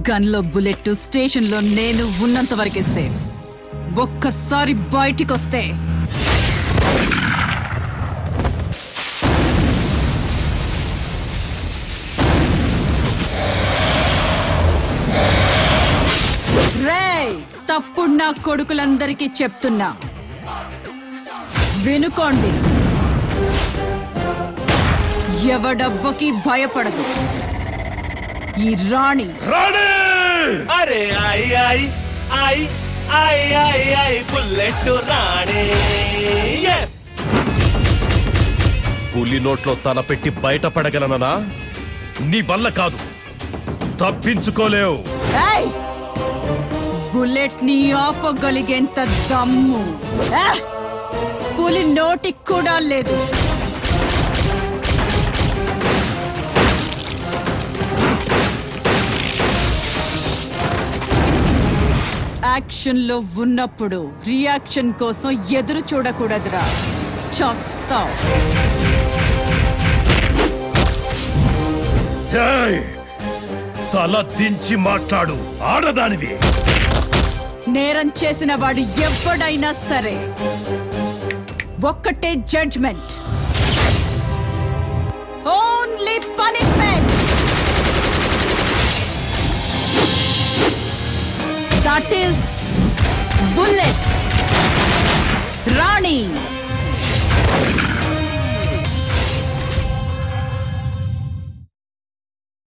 గన్లో bullet స్టేషన్లో నేను ఉన్నంత వరకే సేఫ్. ఒక్కసారి బయటికొస్తే రేయ్, తప్పుడు నా కొడుకులందరికీ చెప్తున్నా, వినుకోండి. ఎవడబ్బకి భయపడదు ఈ రాణి. అరే ఐ ఐ ఐ ఐ ఐ ఐ బుల్లెట్ రాణి. పులి నోట్లో తల పెట్టి బయటపడగలననా? నీ వల్ల కాదు, తప్పించుకోలేవు. బుల్లెట్ ని ఆపగలిగేంత దమ్ము పులి నోటికి కూడా లేదు. యాక్షన్ లో ఉన్నప్పుడు రియాక్షన్ కోసం ఎదురు చూడకూడదురా, చస్తావ్. తల దించి మాట్లాడు, ఆడదానివి. నేరం చేసిన వాడు ఎవడైనా సరే ఒక్కటే judgement, only punishment. That is bullet Rani.